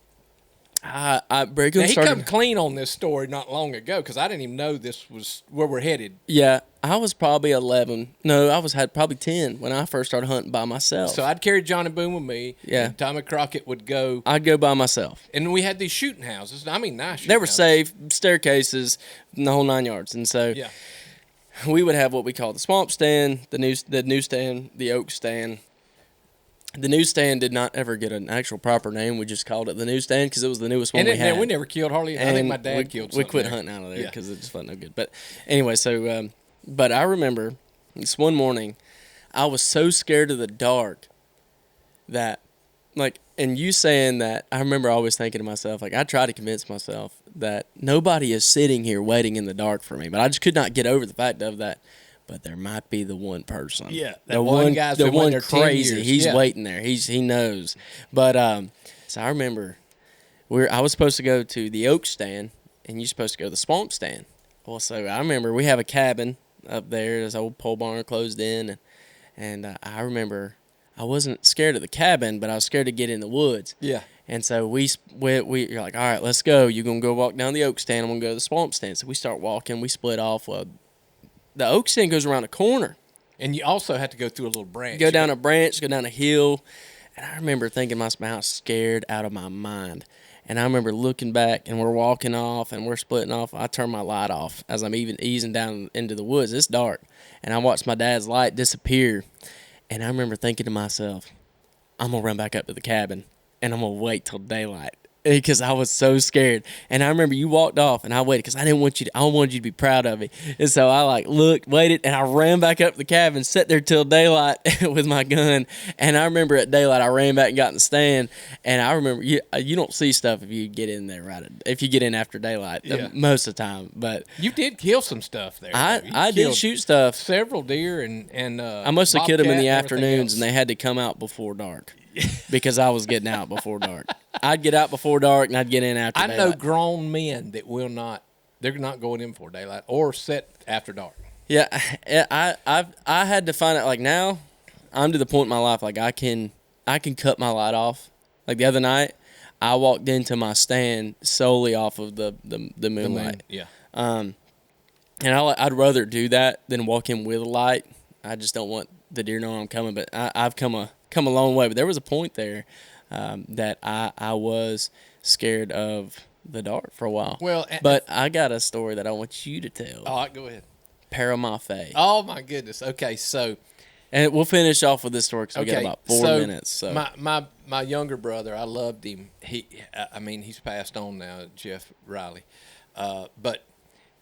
Brigham now, he come clean on this story not long ago because I didn't even know this was where we're headed. Yeah, I was probably 11. No, had probably 10 when I first started hunting by myself. So I'd carry Johnny Boone with me. Yeah. And Tommy Crockett would go. I'd go by myself. And we had these shooting houses. I mean, nice shooting They were houses. safe, staircases, the whole 9 yards. And so we would have what we call the swamp stand, the newsstand, the oak stand. The newsstand did not ever get an actual proper name. We just called it the newsstand because it was the newest one we had. And we never killed hardly. I think my dad killed something. We quit hunting out of there because it just wasn't no good. But anyway, so but I remember this one morning, I was so scared of the dark that, like, and you saying that, I remember always thinking to myself, like, I try to convince myself that nobody is sitting here waiting in the dark for me, but I just could not get over the fact of that. But there might be the one person. Yeah, the one guy's the one crazy. 10 years. He's waiting there. He knows. But so I remember I was supposed to go to the oak stand, and you're supposed to go to the swamp stand. Well, so I remember we have a cabin up there. This old pole barn closed in, and I remember I wasn't scared of the cabin, but I was scared to get in the woods. Yeah. And so you're like, all right, let's go. You're gonna go walk down the oak stand. I'm gonna go to the swamp stand. So we start walking. We split off. Well, the oak stand goes around a corner. And you also have to go through a little branch. Go down a branch, go down a hill. And I remember thinking I was scared out of my mind. And I remember looking back, and we're walking off, and we're splitting off. I turn my light off as I'm even easing down into the woods. It's dark. And I watched my dad's light disappear. And I remember thinking to myself, I'm going to run back up to the cabin, and I'm going to wait till daylight. Because I was so scared. And I remember you walked off, and I waited because I wanted you to be proud of me. And so I looked, waited, and I ran back up to the cabin, sat there till daylight with my gun. And I remember at daylight, I ran back and got in the stand. And I remember you don't see stuff if you get in there if you get in after daylight most of the time. But you did kill some stuff there. I did shoot stuff. Several deer and I mostly killed them in the afternoons, and they had to come out before dark. Because I was getting out before dark. I'd get out before dark, and I'd get in after daylight. I know grown men that they're not going in before daylight or set after dark. Yeah, I had to find out, like, now I'm to the point in my life, like, I can cut my light off. Like the other night, I walked into my stand solely off of the moonlight. Yeah. And I'd rather do that than walk in with a light. I just don't want the deer knowing I'm coming, but I've come a long way. But there was a point there that I was scared of the dark for a while. Well, but I got a story that I want you to tell. All right, go ahead. Paramafe. Oh my goodness. Okay, so and we'll finish off with this story because we got about 4 minutes. So my younger brother, I loved him. He's passed on now, Jeff Riley. But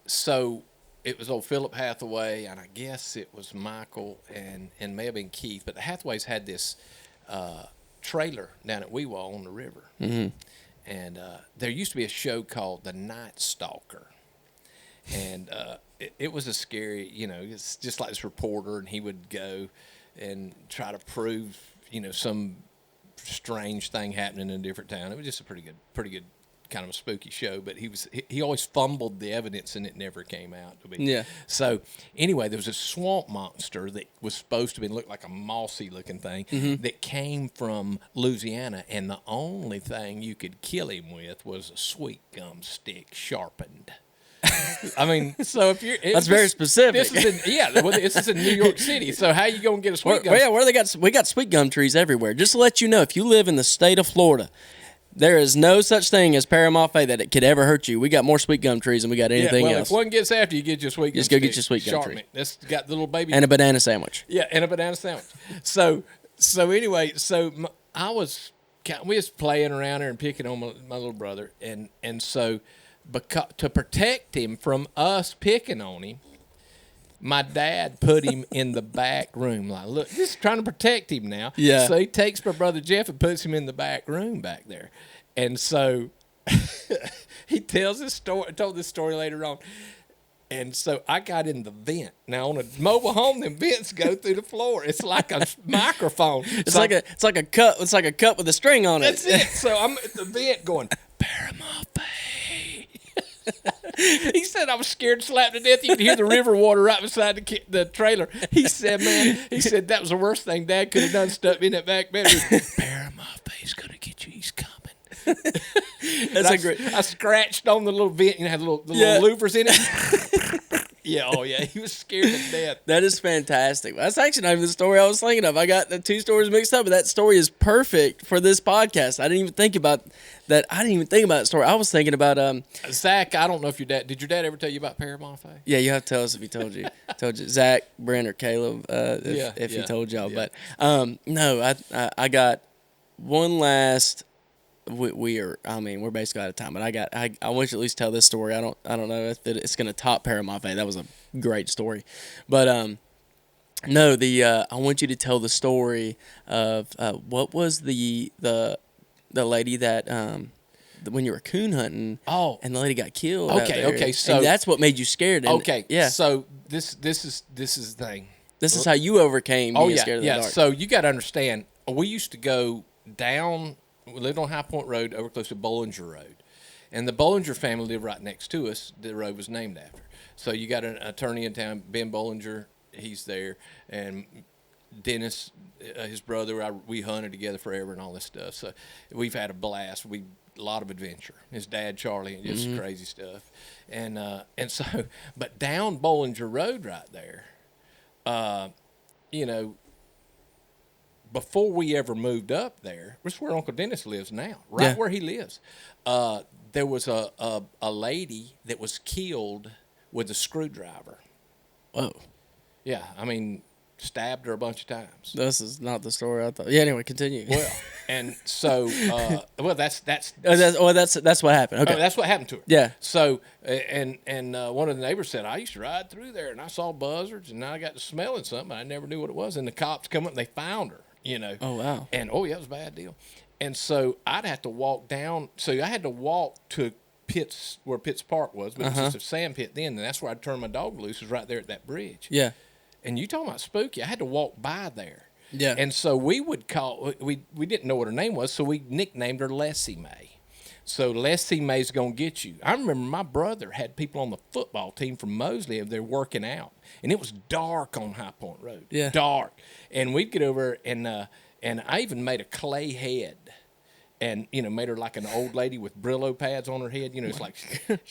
so it was old Philip Hathaway, and I guess it was Michael and may have been Keith. But the Hathaways had this trailer down at Weewaw on the river. Mm-hmm. And there used to be a show called The Night Stalker. And it was a scary, it's just like this reporter, and he would go and try to prove, some strange thing happening in a different town. It was just a pretty good kind of a spooky show, but he always fumbled the evidence, and it never came out to be. Yeah. So anyway, there was a swamp monster that was supposed to look like a mossy looking thing that came from Louisiana, and the only thing you could kill him with was a sweet gum stick sharpened. I mean, so if you're that's very specific. This is in New York City. So how you gonna get a sweet gum? Where we got sweet gum trees everywhere. Just to let you know, if you live in the state of Florida, there is no such thing as paramafe that it could ever hurt you. We got more sweet gum trees than we got anything else. If one gets after you, get your sweet gum. Just go get your sweet gum tree. That's got the little baby and a banana sandwich. Yeah, and a banana sandwich. So anyway, we was playing around there and picking on my little brother, and so to protect him from us picking on him, my dad put him in the back room. Like, look, just trying to protect him now. Yeah. So he takes my brother Jeff and puts him in the back room back there. And so he told this story later on. And so I got in the vent. Now on a mobile home, them vents go through the floor. It's like a microphone. It's like a cup. It's like a cup with a string on it. That's it. So I'm at the vent going, Paramafe. He said I was scared to slap to death. You could hear the river water right beside the trailer. He said, that was the worst thing Dad could have done, stuck me in that back bedroom. Paramafe's going to get you. He's coming. I scratched on the little vent, had the little louvers in it. He was scared to death. That is fantastic. That's actually not even the story I was thinking of. I got the two stories mixed up, but that story is perfect for this podcast. I didn't even think about that. I didn't even think about that story. I was thinking about Zach. I don't know if did your dad ever tell you about Paramafe? Yeah, you have to tell us if he told you. Zach, Brent, or Caleb if he told y'all. Yeah. But no, I got one last. We're basically out of time, but I want you to at least tell this story. I don't know if it's going to top Paramafe. That was a great story, but No, I want you to tell the story of what was the lady that when you were coon hunting. Oh. And the lady got killed. Out Okay, there. okay, so and that's what made you scared. And, okay, yeah. so this is the thing. This is how you overcame being scared of the dark. So you got to understand, we used to go down. We lived on High Point Road, over close to Bollinger Road, and the Bollinger family lived right next to us. The road was named after. So you got an attorney in town, Ben Bollinger. He's there, and Dennis, his brother. We hunted together forever and all this stuff. So we've had a blast. A lot of adventure. His dad Charlie, and just crazy stuff, and so, but down Bollinger Road right there. You know, before we ever moved up there, which is where Uncle Dennis lives now, right where he lives, there was a lady that was killed with a screwdriver. Whoa. Yeah, I mean, stabbed her a bunch of times. This is not the story I thought. Yeah, anyway, continue. Well, and so, that's that's what happened. Okay. That's what happened to her. Yeah. So, and one of the neighbors said, I used to ride through there, and I saw buzzards, and I got to smelling something. I never knew what it was. And the cops come up, and they found her, you know. Oh, wow. And, yeah, it was a bad deal. And so I'd have to walk down. So I had to walk to Pitts, where Pitts Park was, but it was just a sand pit then, and that's where I'd turn my dog loose, was right there at that bridge. Yeah. And you talking about spooky, I had to walk by there. Yeah. And so we would we didn't know what her name was, so we nicknamed her Lessie Mae. So Lessie Mae's going to get you. I remember my brother had people on the football team from Mosley over there working out, and it was dark on High Point Road. Yeah. Dark. And we'd get over, and I even made a clay head. And, you know, made her like an old lady with Brillo pads on her head. You know, it's like,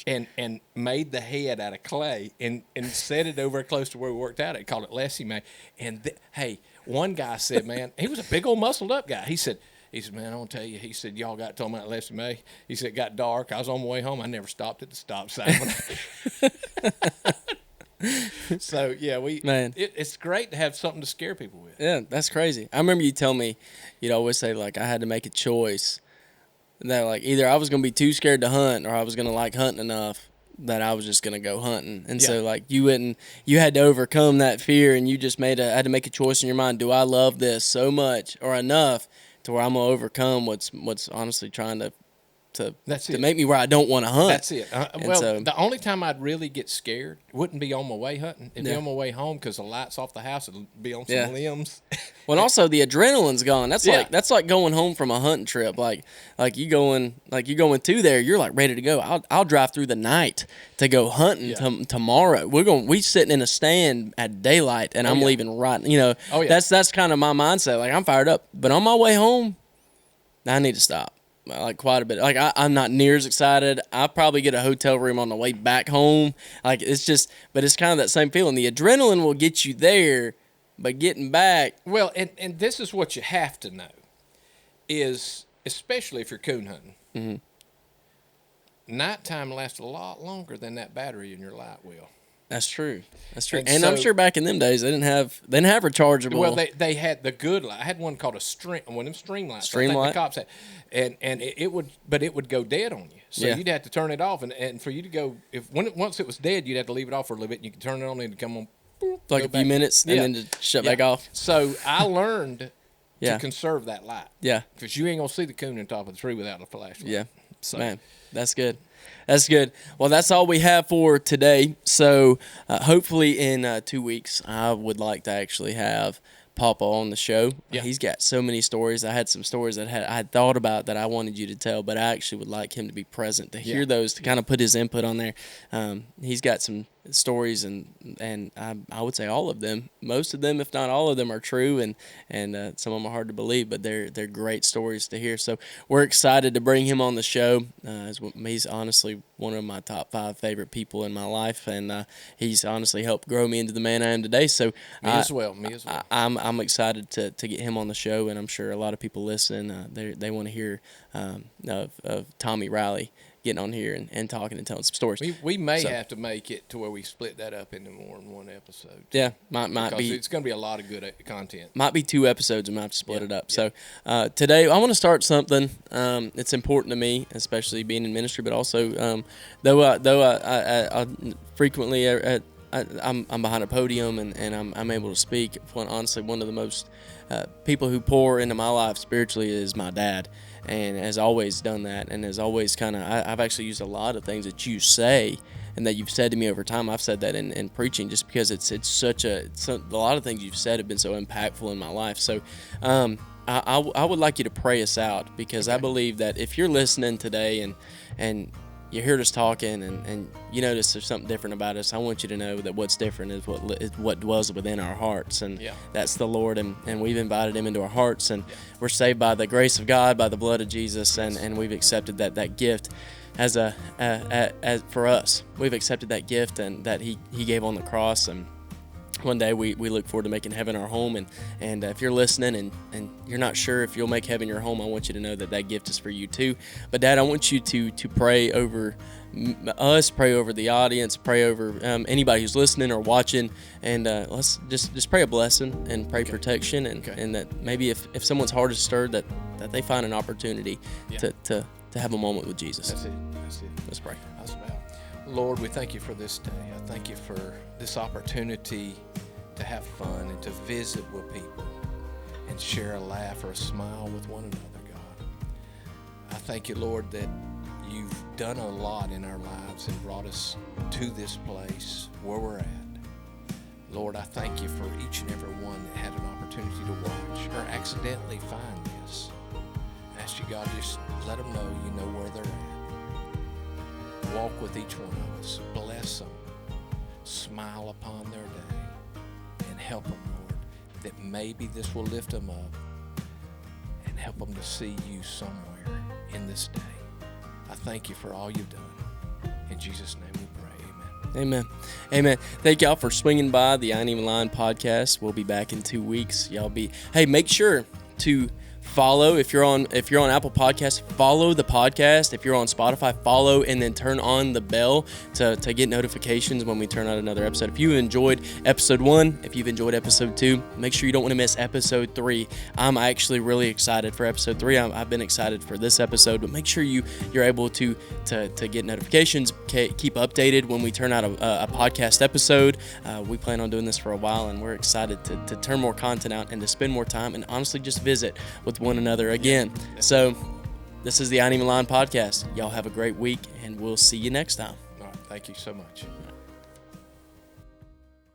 and made the head out of clay and set it over close to where we worked out. It called it Lessie Mae. And, hey, one guy said, man, he was a big old muscled up guy. He said, man, I want to tell you, he said, y'all got talking about Lessie Mae. He said, it got dark. I was on my way home. I never stopped at the stop sign. So, yeah, it's great to have something to scare people with. Yeah, that's crazy. I remember you tell me, you'd always say, like, I had to make a choice that, like, either I was going to be too scared to hunt or I was going to like hunting enough that I was just going to go hunting. And so, like, you had to overcome that fear, and you just had to make a choice in your mind. Do I love this so much or enough to where I'm going to overcome what's honestly trying to make me where I don't want to hunt? That's it. The only time I'd really get scared wouldn't be on my way hunting. It'd be on my way home because the lights off the house would be on some limbs. Well, and also the adrenaline's gone. That's like going home from a hunting trip. Like you going to there, you're like ready to go. I'll drive through the night to go hunting tomorrow. We sitting in a stand at daylight, and I'm leaving right. You know, that's kind of my mindset. Like, I'm fired up, but on my way home, I need to stop. Like, quite a bit. Like, I'm not near as excited. I'll probably get a hotel room on the way back home. Like, but it's kind of that same feeling. The adrenaline will get you there, but getting back. Well, and this is what you have to know is, especially if you're coon hunting, nighttime lasts a lot longer than that battery in your light will. That's true. And so, I'm sure back in them days they didn't have rechargeable. Well, they had the good light. I had one called one of them stream lights. Stream light? The cops had, and it would go dead on you. So you'd have to turn it off, and for you to go, once it was dead, you'd have to leave it off for a little bit, and you could turn it on and it'd come on. Like a few minutes, and then just shut back off. So I learned to conserve that light. Yeah. Because you ain't gonna see the coon on top of the tree without a flashlight. Yeah. So. Man, that's good. That's good. Well, that's all we have for today. So hopefully in 2 weeks, I would like to actually have Papa on the show. Yeah. He's got so many stories. I had some stories that I had thought about that I wanted you to tell, but I actually would like him to be present to hear those, to kind of put his input on there. He's got some stories, and I would say all of them, most of them, if not all of them, are true, and some of them are hard to believe, but they're great stories to hear. So we're excited to bring him on the show. He's honestly one of my top 5 favorite people in my life, and he's honestly helped grow me into the man I am today. So me as well. I'm excited to get him on the show, and I'm sure a lot of people listen. They want to hear of Tommy Riley getting on here and talking and telling some stories. We may have to make it to where we split that up into more than one episode. Yeah, might be. It's going to be a lot of good content. Might be 2 episodes. We might have to split it up. Yeah. So today I want to start something. It's important to me, especially being in ministry, but also though I frequently I'm behind a podium and I'm able to speak. Honestly, one of the most people who pour into my life spiritually is my dad, and has always done that, and has always I've actually used a lot of things that you say and that you've said to me over time. I've said that in preaching, just because it's a lot of things you've said have been so impactful in my life. So I would like you to pray us out, because I believe that if you're listening today and you heard us talking and you notice there's something different about us, I want you to know that what's different is what dwells within our hearts, and that's the Lord, and we've invited him into our hearts, and we're saved by the grace of God, by the blood of Jesus, and we've accepted that gift as for us. We've accepted that gift and that he gave on the cross, and one day we look forward to making heaven our home. And if you're listening and you're not sure if you'll make heaven your home, I want you to know that gift is for you too. But Dad, I want you to pray over us, pray over the audience, pray over anybody who's listening or watching, and let's just pray a blessing and pray protection, and that maybe if someone's heart is stirred, that they find an opportunity to have a moment with Jesus. That's it. Let's pray. Lord, we thank you for this day. I thank you for this opportunity to have fun and to visit with people and share a laugh or a smile with one another, God. I thank you, Lord, that you've done a lot in our lives and brought us to this place where we're at. Lord, I thank you for each and every one that had an opportunity to watch or accidentally find this. I ask you, God, just let them know you know where they're at. Walk with each one of us. Bless them. Smile upon their day. And help them, Lord, that maybe this will lift them up and help them to see you somewhere in this day. I thank you for all you've done. In Jesus' name we pray. Amen. Amen. Thank y'all for swinging by the I Ain't Even Lyin podcast. We'll be back in 2 weeks. Hey, make sure to follow. If you're on Apple Podcasts, follow the podcast. If you're on Spotify, follow, and then turn on the bell to get notifications when we turn out another episode. If you enjoyed episode 1, if you've enjoyed episode 2, make sure you don't want to miss episode 3. I'm actually really excited for episode 3. I've been excited for this episode, but make sure you're able to get notifications, keep updated when we turn out a podcast episode. We plan on doing this for a while, and we're excited to turn more content out and to spend more time and honestly just visit with one another again. So this is the I Ain't Even Lyin podcast. Y'all have a great week, and we'll see you next time. All right. Thank you so much.